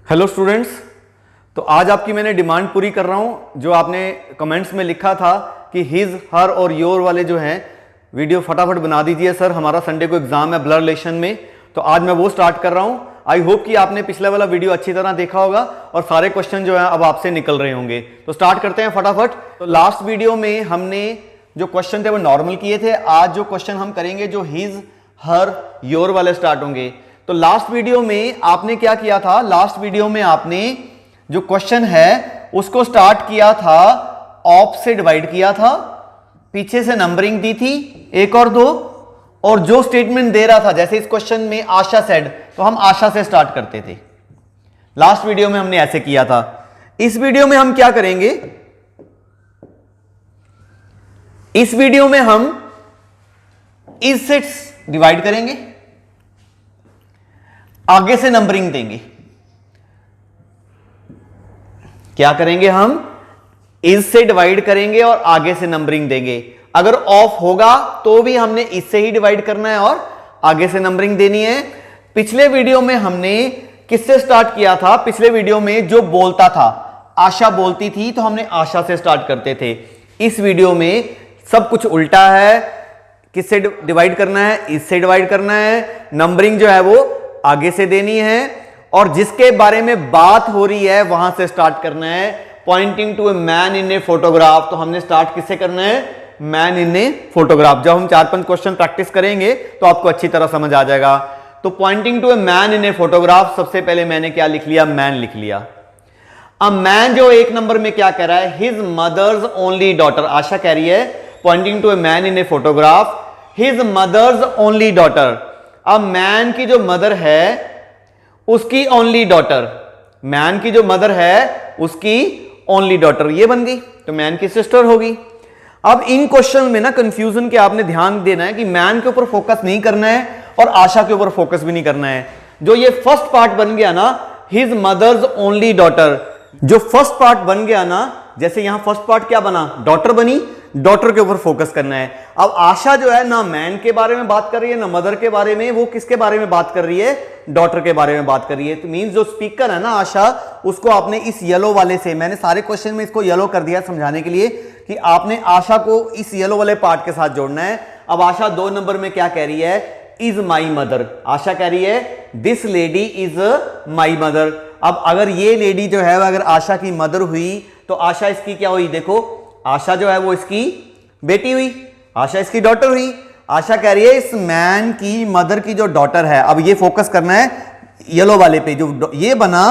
Hello students, तो आज आपकी मैंने डिमांड पूरी कर रहा हूं। जो आपने कमेंट्स में लिखा था कि हिज, हर और योर वाले जो हैं वीडियो फटाफट बना दीजिए सर, हमारा संडे को एग्जाम है ब्लर रिलेशन में, तो आज मैं वो स्टार्ट कर रहा हूं। आई होप कि आपने पिछले वाला वीडियो अच्छी तरह देखा होगा और सारे क्वेश्चन जो है अब आपसे निकल रहे होंगे। तो स्टार्ट करते हैं फटाफट। तो लास्ट वीडियो में हमने जो क्वेश्चन थे वो नॉर्मल किए थे। आज जो क्वेश्चन हम करेंगे जो हिज, हर, योर वाले स्टार्ट होंगे। तो लास्ट वीडियो में आपने क्या किया था? लास्ट वीडियो में आपने जो क्वेश्चन है उसको स्टार्ट किया था, ऑफ से डिवाइड किया था, पीछे से नंबरिंग दी थी 1 और 2, और जो स्टेटमेंट दे रहा था, जैसे इस क्वेश्चन में आशा सेड, तो हम आशा से स्टार्ट करते थे। लास्ट वीडियो में हमने ऐसे किया था। इस वीडियो में हम क्या करेंगे? इस वीडियो में हम इज से डिवाइड करेंगे, आगे से नंबरिंग देंगे। क्या करेंगे? हम इज से डिवाइड करेंगे और आगे से नंबरिंग देंगे। अगर ऑफ होगा तो भी हमने इससे ही डिवाइड करना है और आगे से नंबरिंग देनी है। पिछले वीडियो में हमने किससे स्टार्ट किया था? पिछले वीडियो में जो बोलता था, आशा बोलती थी, तो हमने आशा से स्टार्ट करते थे। इस वीडियो में सब कुछ उल्टा है। किससे डिवाइड करना है? इससे डिवाइड करना है। नंबरिंग जो है वो आगे से देनी है और जिसके बारे में बात हो रही है वहां से स्टार्ट करना है। Pointing to a man in a photograph, तो हमने स्टार्ट किससे करना है? Man in a photograph. जब हम 4-5 क्वेश्चन प्रैक्टिस करेंगे तो आपको अच्छी तरह समझ आ जाएगा। तो pointing to a man in a photograph, सबसे पहले मैंने क्या लिख लिया? मैन लिख लिया। अब मैन जो 1 नंबर में क्या कह रहा है? His mother's only daughter. Asha कह रही है pointing to a man in a photograph, his mother's only daughter. अब मैन की जो मदर है उसकी ओनली डॉटर, मैन की जो मदर है उसकी ओनली डॉटर, ये बन गई, तो मैन की सिस्टर होगी। अब इन क्वेश्चन में ना कंफ्यूजन के आपने ध्यान देना है कि मैन के ऊपर फोकस नहीं करना है और आशा के ऊपर फोकस भी नहीं करना है। जो ये फर्स्ट पार्ट बन गया ना, हिज मदर्स ओनली डॉटर, जो फर्स्ट पार्ट बन गया ना, जैसे यहां फर्स्ट पार्ट क्या बना? डॉटर बनी, डॉटर के ऊपर फोकस करना है। अब आशा जो है ना मैन के बारे में बात कर रही है ना मदर के बारे में, वो किसके बारे में बात कर रही है? डॉटर के बारे में बात कर रही है। तो मींस जो स्पीकर है ना आशा, उसको आपने इस येलो वाले से, मैंने सारे क्वेश्चन में इसको येलो कर दिया समझाने के लिए कि आपने आशा को इस येलो वाले पार्ट के साथ जोड़ना है। अब आशा 2 नंबर में क्या कह रही है? Is my mother. आशा कह रही है this lady is my mother. अब अगर ये लेडी जो है अगर आशा की मदर हुई तो आशा इसकी क्या हुई? देखो, आशा जो है वो इसकी बेटी हुई, आशा इसकी डॉटर हुई। आशा कह रही है इस मैन की मदर की जो डॉटर है। अब ये फोकस करना है येलो वाले पे, जो ये बना,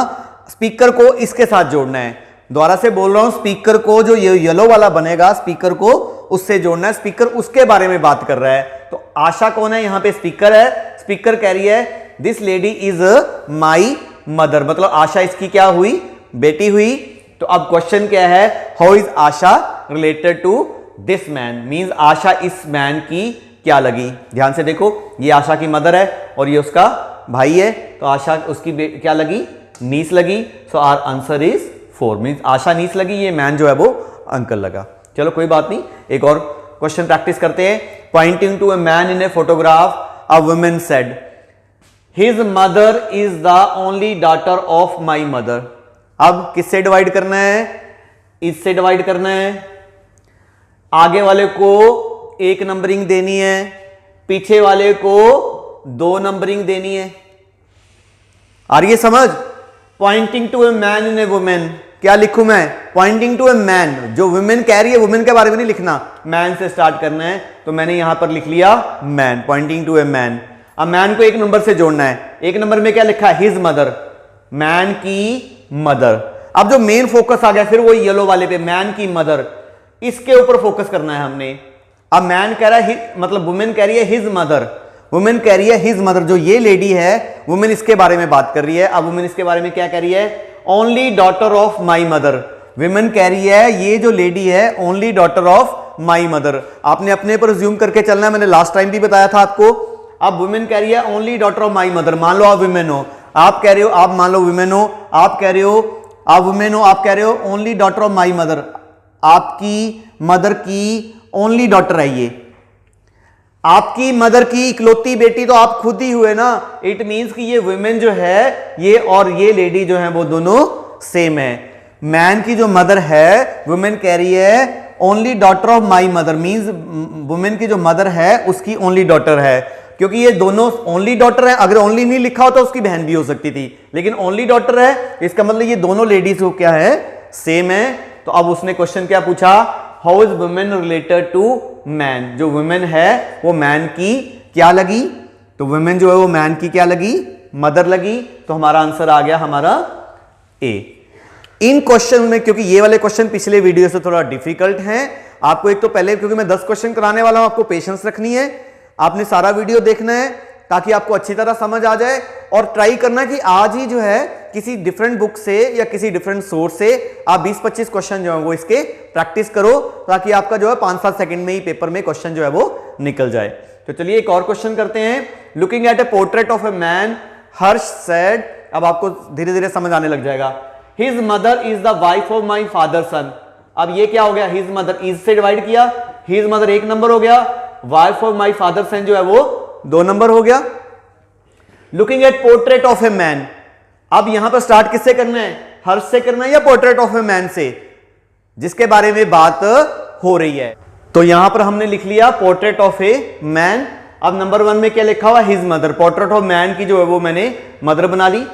स्पीकर को इसके साथ जोड़ना है। दोबारा से बोल रहा हूं, स्पीकर को जो ये येलो वाला बनेगा, स्पीकर को उससे जोड़ना है। स्पीकर उसके बारे में बात कर रहा है। तो आशा कौन है? यहां पे स्पीकर है। स्पीकर कह रही है this lady is my mother, मतलब आशा इसकी क्या हुई? बेटी हुई। तो अब क्वेश्चन क्या है? How is Asha related to this man, means Asha इस मैन की क्या लगी? ध्यान से देखो, ये आशा की मदर है और ये उसका भाई है, तो आशा उसकी क्या लगी? नीस लगी। So our answer is 4, means Asha niece लगी, ये मैन जो है वो अंकल लगा। चलो कोई बात नहीं, एक और क्वेश्चन प्रैक्टिस करते हैं। Pointing to a man in a photograph, a woman said his mother is the only daughter of my mother. अब किससे डिवाइड करना है? इससे डिवाइड करना है। आगे वाले को 1 नंबरिंग देनी है, पीछे वाले को 2 नंबरिंग देनी है। आ रही है समझ? Pointing to a man in a woman, क्या लिखूं मैं? पॉइंटिंग टू ए मैन, जो वुमेन कह रही है वुमेन के बारे में नहीं लिखना, मैन से स्टार्ट करना है। तो मैंने यहां पर लिख लिया man, pointing to a man. अब मैन को 1 नंबर से जोड़ना है। 1 नंबर में क्या लिखा है? हिज मदर, मैन की मदर। अब जो मेन फोकस आ गया फिर वो येलो वाले पे, मैन की मदर, इसके ऊपर फोकस करना है हमने। अब मैन कह रहा है, मतलब वुमेन कह रही है हिज मदर, वुमेन कह रही है हिज मदर, जो ये लेडी है वुमेन इसके बारे में बात कर रही है। अब वुमेन इसके बारे में क्या कह रही है? Only daughter of my mother. Women कह रही है ये जो लेडी है only daughter of my mother. आपने अपने पर ज्यूम करके चलना है, मैंने लास्ट टाइम भी बताया था आपको। अब वुमेन कह रही है only daughter of my mother. मान लो आप वुमेन हो, आप कह रहे हो, आप मान लो वुमेन हो, आप कह रहे हो, आप वुमेन हो, आप कह रहे हो only daughter of my mother, आपकी मदर की ओनली डॉटर है ये। आपकी मदर की इकलौती बेटी तो आप खुद ही हुए ना। इट मींस कि ये वुमेन जो है ये और ये लेडी जो है वो दोनों सेम है। मैन की जो मदर है, वुमेन कह रही है only daughter of my mother, means women की जो मदर है उसकी ओनली डॉटर है, क्योंकि ये दोनों ओनली डॉटर है। अगर ओनली नहीं लिखा होता उसकी बहन भी हो सकती थी, लेकिन ओनली डॉटर है, इसका मतलब ये दोनों लेडीज को क्या है, सेम है। तो अब उसने क्वेश्चन क्या पूछा, how is woman related to man, जो वुमेन है वो मैन की क्या लगी, तो वुमेन जो है वो मैन की क्या लगी, मदर लगी। तो हमारा आंसर आ गया हमारा ए। इन क्वेश्चन में, क्योंकि ये वाले क्वेश्चन पिछले वीडियो से थोड़ा डिफिकल्ट हैं, आपको एक तो पहले, क्योंकि मैं 10 क्वेश्चन कराने वाला हूं, आपको पेशेंस रखनी है, आपने सारा वीडियो देखना है ताकि आपको अच्छी तरह समझ आ जाए, और ट्राई करना कि आज ही जो है किसी डिफरेंट बुक से या किसी डिफरेंट सोर्स से आप 20-25 क्वेश्चन जो है वो इसके प्रैक्टिस करो, ताकि आपका जो है 5-7 सेकंड में ही पेपर में क्वेश्चन जो है वो निकल जाए। तो चलिए एक और क्वेश्चन करते हैं। Looking at a portrait of a man, Harsh said, अब आपको धीरे धीरे समझ आने लग जाएगा, his mother is the wife of my father son. अब ये क्या हो गया, हिज मदर, इज से डिवाइड किया, हिज मदर 1 नंबर हो गया, wife of my father son जो है वो 2 नंबर हो गया। Looking at portrait of a man, अब यहां पर स्टार्ट किससे करना है, हर्ष से करना है या पोर्ट्रेट ऑफ ए मैन से, जिसके बारे में बात हो रही है। तो यहां पर हमने लिख लिया पोर्ट्रेट ऑफ ए मैन। अब नंबर 1 में क्या लिखा हुआ, his mother, portrait of man की जो है वो मैंने मदर बना ली।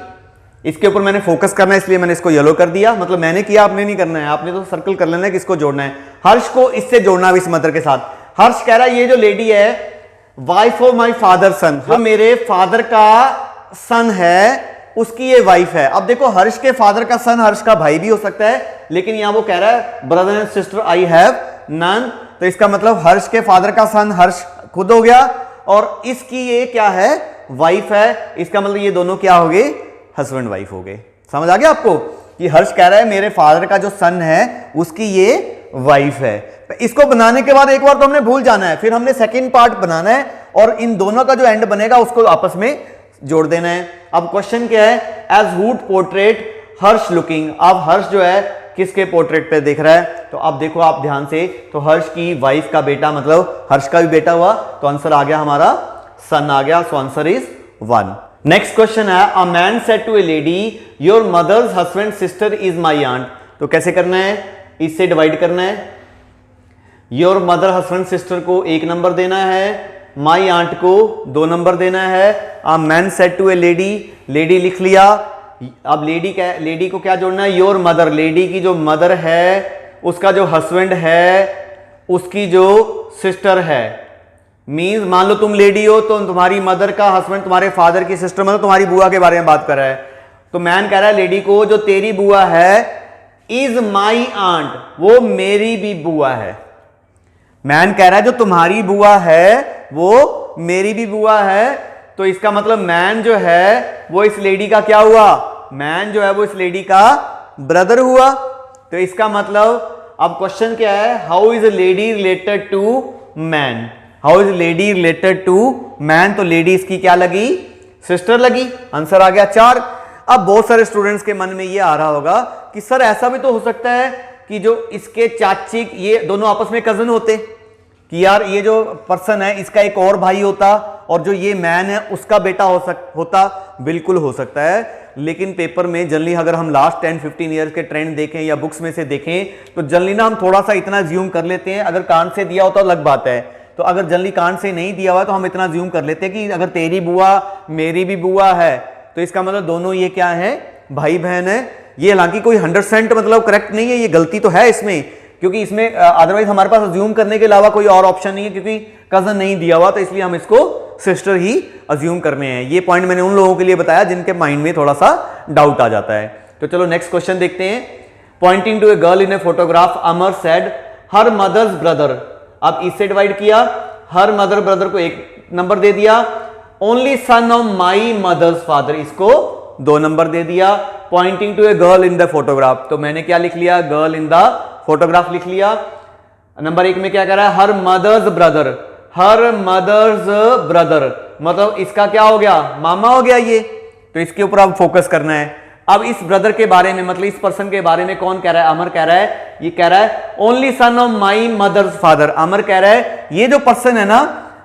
इसके ऊपर मैंने फोकस करना है इसलिए मैंने इसको येलो कर दिया, मतलब मैंने किया, आपने नहीं करना है, आपने तो सर्कल कर लेना है किसको जोड़ना है, हर्ष को इससे जोड़ना है इस मदर के साथ। हर्ष कह रहा है ये जो लेडी है wife of my father son, जो मेरे फादर का सन है उसकी ये वाइफ है। अब देखो हर्ष के फादर का सन हर्ष का भाई भी हो सकता है, लेकिन यहां वो कह रहा है brother and sister I have none, तो इसका मतलब हर्ष के फादर का सन हर्ष खुद हो गया, और इसकी ये क्या है, वाइफ है, इसका मतलब ये दोनों क्या हो गए, हस्बैंड वाइफ हो गए। समझ आ गया आपको कि हर्ष कह रहा है मेरे फादर का जो सन है उसकी ये वाइफ है। तो इसको बनाने के बाद एक बार तो हमने भूल जाना है, फिर हमने सेकंड पार्ट बनाना है और इन दोनों का जो एंड बनेगा उसको आपस में जोड़ देना है। अब क्वेश्चन क्या है, as would portrait Harsh looking, अब हर्ष जो है किसके पोर्ट्रेट पे देख रहा है, तो अब देखो आप ध्यान से, तो हर्ष की वाइफ का बेटा, मतलब हर्ष का भी बेटा हुआ, तो आंसर आ गया हमारा सन आ गया, so answer is 1। Next question है, a man said to a lady your mother's husband sister is my aunt, तो कैसे करना है, इससे डिवाइड करना है, योर मदर हस्बैंड सिस्टर को 1 नंबर देना है, माई आंट को 2 नंबर देना है। A man said to a lady, lady लिख लिया, अब लेडी को क्या जोड़ना है, योर मदर, लेडी की जो मदर है उसका जो हस्बैंड है उसकी जो सिस्टर है, मींस मान लो तुम लेडी हो तो तुम्हारी मदर का हस्बैंड तुम्हारे फादर की सिस्टर, मतलब तुम्हारी बुआ के बारे में बात कर रहा है, तो मैन कह रहा है लेडी को जो तेरी बुआ है इज माई आंट, वो मेरी भी बुआ है। मैन कह रहा है जो तुम्हारी बुआ है वो मेरी भी बुआ है, तो इसका मतलब मैन जो है वो इस लेडी का क्या हुआ, मैन जो है वो इस लेडी का ब्रदर हुआ। तो इसका मतलब अब क्वेश्चन क्या है, how is a lady related to man, how is lady related to man, तो लेडी इसकी क्या लगी, सिस्टर लगी, आंसर आ गया 4। अब बहुत सारे स्टूडेंट्स के मन में ये आ रहा होगा कि सर ऐसा भी तो हो सकता है कि जो इसके चाची, ये दोनों आपस में कजन होते, कि यार ये जो पर्सन है इसका एक और भाई होता और जो ये मैन है उसका बेटा होता, बिल्कुल हो सकता है। लेकिन पेपर में जनरली अगर हम लास्ट 10-15 ईयर्स के ट्रेंड देखें या बुक्स में से देखें तो जनरली ना हम थोड़ा सा इतना ज्यूम कर लेते हैं, अगर कान से दिया होता तो अलग बात है, तो अगर जनरली कान से नहीं दिया हुआ तो हम इतना ज्यूम कर लेते हैं कि अगर तेरी बुआ मेरी भी बुआ है तो इसका मतलब दोनों ये क्या है, भाई बहन है। ये हालांकि कोई 100% मतलब करेक्ट नहीं है, ये गलती तो है इसमें, क्योंकि इसमें अदरवाइज हमारे पास अज्यूम करने के अलावा कोई और ऑप्शन नहीं है, क्योंकि कजन नहीं दिया हुआ, तो इसलिए हम इसको सिस्टर ही अज्यूम करने हैं। ये पॉइंट मैंने उन लोगों के लिए बताया जिनके माइंड में थोड़ा सा डाउट आ जाता है। तो चलो नेक्स्ट क्वेश्चन देखते हैं। Pointing to a girl in a photograph Amar said her mother's brother, अब इससे डिवाइड किया, हर मदर ब्रदर को 1 नंबर दे दिया, only son of my mother's father, इसको 2 नंबर दे दिया। Pointing to a girl in the photograph, तो मैंने क्या लिख लिया, गर्ल इन द फोटोग्राफ लिख लिया। नंबर 1 में क्या कह रहा है, her mother's brother, her mother's brother, मतलब इसका क्या हो गया, मामा हो गया ये, तो इसके ऊपर अब फोकस करना है। अब इस ब्रदर के बारे में, मतलब इस पर्सन के बारे में कौन कह रहा है, अमर कह रहा है, ये कह रहा है only son of my mother's father, Amar कह रहा है ये जो पर्सन है ना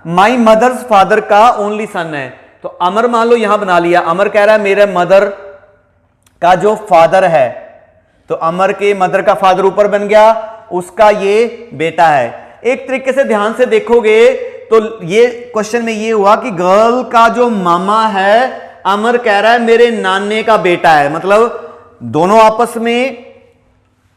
माई मदर्स फादर का ओनली सन है। तो अमर मान लो यहां बना लिया, अमर कह रहा है मेरे मदर का जो फादर है, तो अमर के मदर का फादर ऊपर बन गया, उसका ये बेटा है। एक तरीके से ध्यान से देखोगे तो ये क्वेश्चन में ये हुआ कि गर्ल का जो मामा है, अमर कह रहा है मेरे नाने का बेटा है, मतलब दोनों आपस में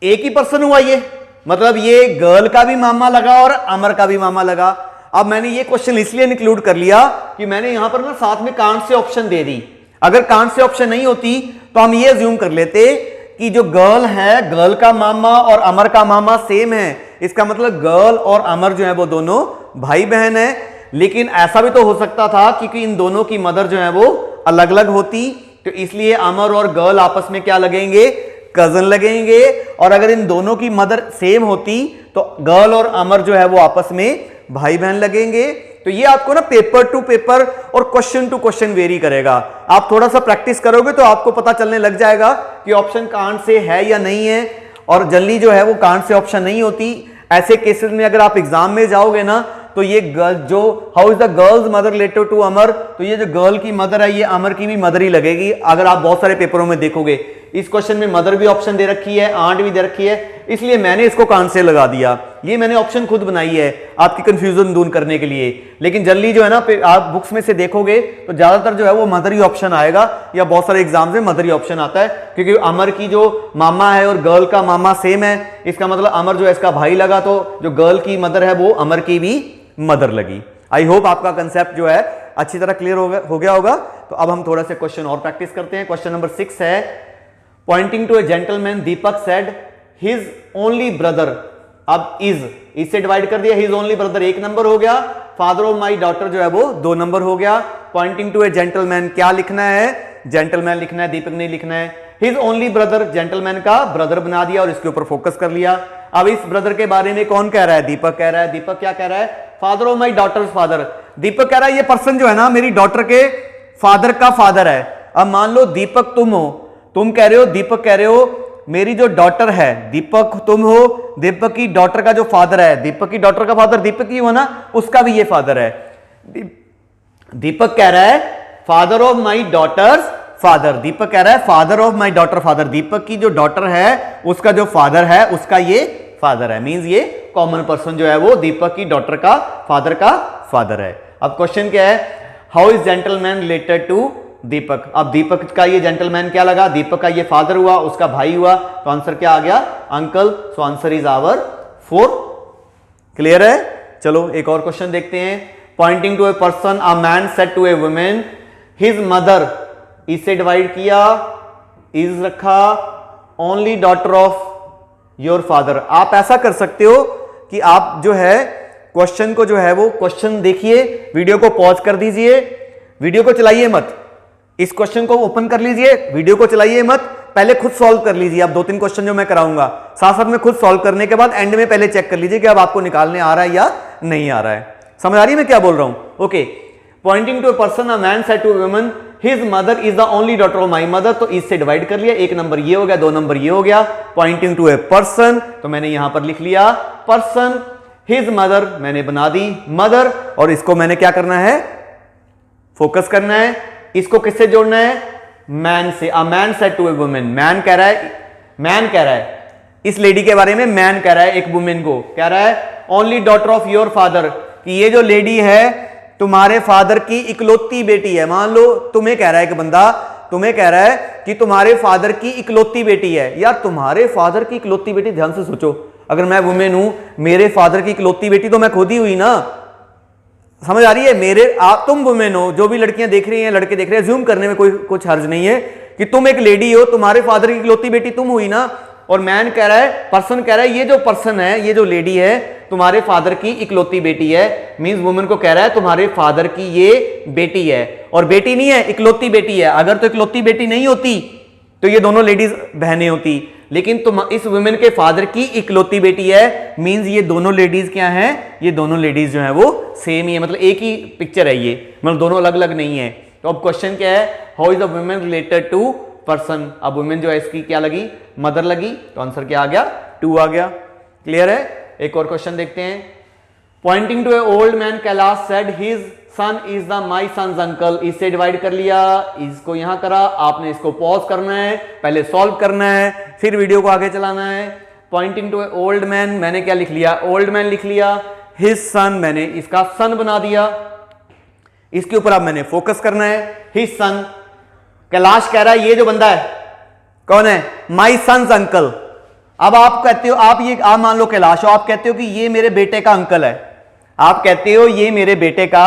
एक ही पर्सन हुआ ये, मतलब ये गर्ल का भी मामा लगा और अमर का भी मामा लगा। अब मैंने ये क्वेश्चन इसलिए इंक्लूड कर लिया कि मैंने यहां पर ना साथ में कांट से ऑप्शन दे दी। अगर कांट से ऑप्शन नहीं होती तो हम ये अज्यूम कर लेते कि जो गर्ल है, गर्ल का मामा और अमर का मामा सेम है, इसका मतलब गर्ल और अमर जो है वो दोनों भाई बहन है। लेकिन ऐसा भी तो हो सकता था क्योंकि इन दोनों की मदर जो है वो अलग अलग होती, तो इसलिए अमर और गर्ल आपस में क्या लगेंगे, कजन लगेंगे। और अगर इन दोनों की मदर सेम होती तो गर्ल और अमर जो है वो आपस में भाई बहन लगेंगे। तो ये आपको ना पेपर टू पेपर और क्वेश्चन टू क्वेश्चन वेरी करेगा। आप थोड़ा सा प्रैक्टिस करोगे तो आपको पता चलने लग जाएगा कि ऑप्शन कांट से है या नहीं है, और जनरली जो है वो कांट से ऑप्शन नहीं होती। ऐसे केसेस में अगर आप एग्जाम में जाओगे ना तो ये गर्ल जो how is the girl's mother related to Amar, तो ये जो गर्ल की मदर है ये अमर की भी मदर ही लगेगी। अगर आप बहुत सारे पेपरों में देखोगे इस क्वेश्चन में मदर भी ऑप्शन दे रखी है, आंट भी दे रखी है, इसलिए मैंने इसको कान से लगा दिया। ये मैंने ऑप्शन खुद बनाई है आपकी कंफ्यूजन दूर करने के लिए। लेकिन जनरली जो है ना आप बुक्स में से देखोगे तो ज्यादातर जो है वो मदर ही ऑप्शन आएगा, या बहुत सारे एग्जाम में मदर ही ऑप्शन आता है, क्योंकि अमर की जो मामा है और गर्ल का मामा सेम है, इसका मतलब अमर जो है इसका भाई लगा, तो जो गर्ल की मदर है वो अमर की भी मदर लगी। आई होप आपका कंसेप्ट जो है अच्छी तरह क्लियर हो गया होगा। तो अब हम थोड़ा सा क्वेश्चन और प्रैक्टिस करते हैं। क्वेश्चन नंबर 6 है, pointing to a gentleman Deepak said his only brother. अब इज से डिवाइड कर दिया, हिज ओनली ब्रदर 1 नंबर हो गया, फादर ऑफ माई डॉटर जो है वो 2 नंबर हो गया। पॉइंटिंग टू ए जेंटलमैन क्या लिखना है, जेंटलमैन लिखना है, दीपक नहीं लिखना है। हिज ओनली ब्रदर जेंटलमैन का ब्रदर बना दिया और इसके ऊपर फोकस कर लिया। अब इस ब्रदर के बारे में कौन कह रहा है, दीपक कह रहा है। दीपक क्या कह रहा है, father of my daughter's father. Deepak कह रहा है ये पर्सन जो है ना मेरी डॉटर के फादर का फादर है। अब मान लो दीपक तुम हो, तुम कह रहे हो, दीपक कह रहे हो मेरी जो डॉटर है, दीपक तुम हो, दीपक की डॉटर का जो फादर है, दीपक की डॉटर का फादर दीपक ही हुआ ना, उसका भी ये फादर है। दीपक कह रहा है father of my daughter's father, Deepak कह रहा है father of my daughter father, Deepak की जो डॉटर है उसका जो फादर है उसका ये फादर है। मींस ये कॉमन पर्सन जो है वो दीपक की डॉटर का फादर है। अब क्वेश्चन क्या है, how is gentleman related to Deepak. अब दीपक का ये जेंटलमैन क्या लगा, दीपक का ये फादर हुआ, उसका भाई हुआ, तो आंसर क्या आ गया, uncle. So answer is our 4। Clear है। चलो एक और क्वेश्चन देखते हैं। Pointing to a person a man said to a women his mother, इससे डिवाइड किया, इज रखा, only daughter of your father. आप ऐसा कर सकते हो कि आप जो है क्वेश्चन को जो है वो क्वेश्चन देखिए, वीडियो को पॉज कर दीजिए, वीडियो को चलाइए मत, इस क्वेश्चन को ओपन कर लीजिए, वीडियो को चलाइए मत, पहले खुद सॉल्व कर लीजिए। अब 2-3 क्वेश्चन जो मैं कराऊंगा साथ साथ में खुद सॉल्व करने के बाद एंड में पहले चेक कर लीजिए कि अब आपको निकालने आ रहा है या नहीं आ रहा है। समझ आ रही है मैं क्या बोल रहा हूं। Okay, pointing to a person a man said to woman his mother is the only daughter of my mother, तो इससे डिवाइड कर लिया, 1 नंबर ये हो गया, 2 नंबर ये हो गया। पॉइंटिंग टू ए पर्सन, तो मैंने यहां पर लिख लिया पर्सन, हिज मदर मैंने बना दी मदर, और इसको मैंने क्या करना है, फोकस करना है। इसको किससे जोड़ना है, मैन से। A man said to a woman, man कह रहा है इस लेडी के बारे में, मैन कह रहा है एक वुमेन को, कह रहा है only daughter of your father, कि ये जो लेडी है तुम्हारे फादर की इकलौती बेटी है। मान लो तुम्हें कह रहा है कि बंदा तुम्हें कह रहा है कि तुम्हारे फादर की इकलौती बेटी है। यार तुम्हारे फादर की इकलौती बेटी, ध्यान से सोचो, अगर मैं वुमेन हूं, मेरे फादर की इकलौती बेटी तो मैं खुद ही हुई ना। समझ आ रही है, मेरे आप तुम वुमेन हो, जो भी लड़कियां देख रही हैं लड़के देख रहे हैं, ज्यूम करने में कोई कुछ हर्ज नहीं है कि तुम एक लेडी हो, तुम्हारे फादर की इकलौती बेटी तुम हुई ना। और मैन कह रहा है, पर्सन कह रहा है ये जो पर्सन है, ये जो लेडी है तुम्हारे फादर की इकलौती बेटी है। मींस वुमेन को कह रहा है तुम्हारे फादर की ये बेटी है, और बेटी नहीं है, इकलौती बेटी है। अगर तो इकलौती बेटी नहीं होती तो ये दोनों लेडीज बहनें होती, लेकिन तुम इस वुमेन के फादर की इकलौती बेटी है। मींस ये दोनों लेडीज क्या हैं, ये दोनों लेडीज जो है वो सेम ही है, मतलब एक ही पिक्चर है ये, मतलब दोनों अलग अलग नहीं है। तो अब क्वेश्चन क्या है, how is the women related to person. अब वुमेन जो है इसकी क्या लगी, मदर लगी, तो आंसर क्या आ गया, 2 आ गया। क्लियर है। एक और क्वेश्चन देखते हैं। Pointing to a old man Kailash said his son is the my son's uncle. इससे डिवाइड कर लिया, इसको यहां करा, आपने इसको पॉज करना है, पहले सॉल्व करना है, फिर वीडियो को आगे चलाना है। Pointing to a old man, मैंने क्या लिख लिया, ओल्ड मैन लिख लिया, हिज सन मैंने इसका सन बना दिया, इसके ऊपर अब मैंने फोकस करना है, हिज सन। कैलाश कह रहा है ये जो बंदा है कौन है, माई सन्स अंकल। अब आप कहते हो, आप मान लो कैलाश हो, आप कहते हो कि ये मेरे बेटे का अंकल है, आप कहते हो ये मेरे बेटे का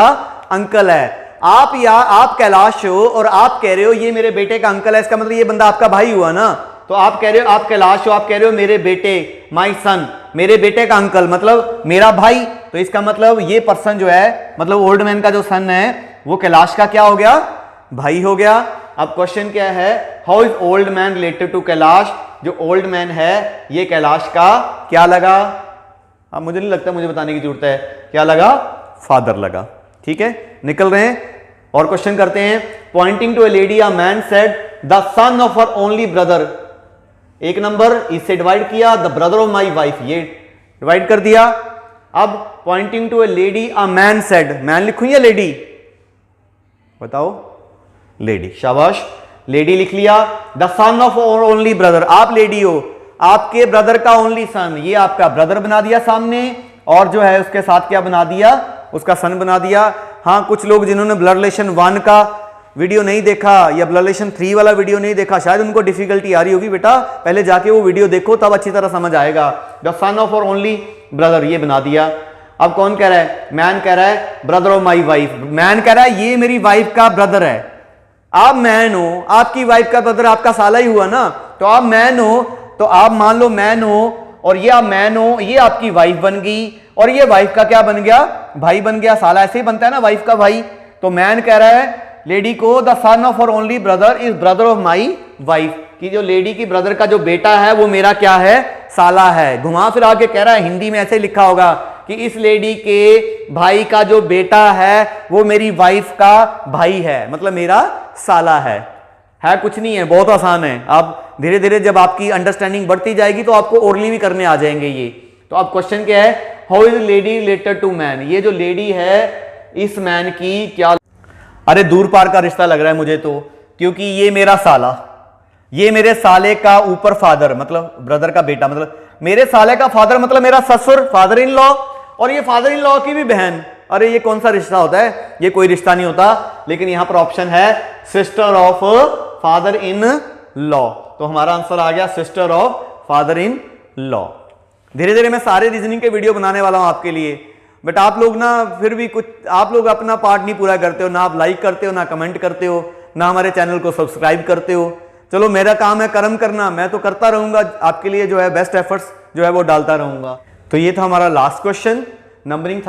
अंकल है। आप कैलाश हो और आप कह रहे हो ये मेरे बेटे का अंकल है, इसका मतलब ये बंदा आपका भाई हुआ ना। तो आप कह रहे हो, आप कैलाश हो, आप कह रहे हो मेरे बेटे, माई सन, मेरे बेटे का अंकल मतलब मेरा भाई। तो इसका मतलब ये पर्सन जो है, मतलब ओल्ड मैन का जो सन है वो कैलाश का क्या हो गया, भाई हो गया। अब क्वेश्चन क्या है, how is old man related to Kailash. जो ओल्ड मैन है ये कैलाश का क्या लगा, अब मुझे नहीं लगता मुझे बताने की जरूरत है, क्या लगा, फादर लगा। ठीक है, निकल रहे हैं और क्वेश्चन करते हैं। Pointing to a lady a man said the son of her only brother. एक नंबर इससे डिवाइड किया, the brother of my wife, ये डिवाइड कर दिया। अब pointing to a lady a man said, man लिखूं या लेडी, बताओ, लेडी, शाबाश, लेडी लिख लिया। The son of only brother, आप लेडी हो, आपके ब्रदर का ओनली सन, ये आपका ब्रदर बना दिया सामने, और जो है उसके साथ क्या बना दिया, उसका सन बना दिया। हाँ, कुछ लोग जिन्होंने ब्लड रिलेशन 1 का वीडियो नहीं देखा या ब्लड रिलेशन 3 वाला वीडियो नहीं देखा, शायद उनको डिफिकल्टी आ रही होगी, बेटा पहले जाके वो वीडियो देखो, तब अच्छी तरह समझ आएगा। द सन ऑफ और ओनली ब्रदर, ये बना दिया। अब कौन कह रहा है, मैन कह रहा है brother of my wife, man कह रहा है ये मेरी वाइफ का ब्रदर है। आप मैन हो, आपकी वाइफ का ब्रदर आपका साला ही हुआ ना, तो आप मैन हो, तो आप मान लो मैन हो, और ये आप मैन हो, ये आपकी वाइफ बन गई, और ये वाइफ का क्या बन गया, भाई बन गया। साला ऐसे ही बनता है ना, वाइफ का भाई। तो मैन कह रहा है लेडी को, द सन ऑफ और only brother is brother of my wife, कि जो लेडी की ब्रदर का जो बेटा है वो मेरा क्या है, साला है। घुमा फिर आके कह रहा है, हिंदी में ऐसे लिखा होगा कि इस लेडी के भाई का जो बेटा है वो मेरी वाइफ का भाई है, मतलब मेरा साला है कुछ नहीं है, बहुत आसान है। आप धीरे धीरे जब आपकी अंडरस्टैंडिंग बढ़ती जाएगी तो आपको ओरली भी करने आ जाएंगे ये। तो अब क्वेश्चन क्या है, how is lady related to man, ये जो लेडी है इस मैन की क्या, अरे दूर पार का रिश्ता लग रहा है मुझे तो, क्योंकि ये मेरा साला, ये मेरे साले का ऊपर फादर, मतलब ब्रदर का बेटा, मतलब मेरे साले का फादर मतलब मेरा ससुर, फादर इन लॉ, और ये फादर इन लॉ की भी बहन। अरे ये कौन सा रिश्ता होता है, ये कोई रिश्ता नहीं होता। लेकिन यहां पर ऑप्शन है sister of father in law, तो हमारा आंसर आ गया sister of father in law. धीरे धीरे मैं सारे रीजनिंग के वीडियो बनाने वाला हूं आपके लिए, बट आप लोग ना फिर भी कुछ, आप लोग अपना पार्ट नहीं पूरा करते हो, ना आप लाइक करते हो, ना कमेंट करते हो, ना हमारे चैनल को सब्सक्राइब करते हो। चलो मेरा काम है कर्म करना, मैं तो करता रहूंगा आपके लिए, जो है बेस्ट एफर्ट्स जो है वो डालता रहूंगा। तो ये था हमारा लास्ट क्वेश्चन। नंबरिंग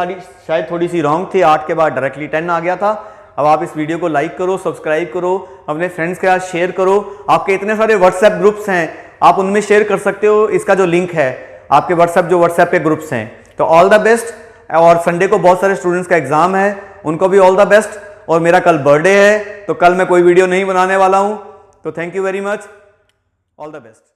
शायद थोड़ी सी रॉन्ग थी, 8 के बाद डायरेक्टली 10 आ गया था। अब आप इस वीडियो को लाइक करो, सब्सक्राइब करो, अपने फ्रेंड्स के साथ शेयर करो। आपके इतने सारे व्हाट्सएप ग्रुप्स हैं, आप उनमें शेयर कर सकते हो, इसका जो लिंक है आपके व्हाट्सएप के ग्रुप्स हैं। तो ऑल द बेस्ट, और संडे को बहुत सारे स्टूडेंट्स का एग्जाम है, उनको भी ऑल द बेस्ट। और मेरा कल बर्थडे है, तो कल मैं कोई वीडियो नहीं बनाने वाला हूं। तो thank you very much, all the best.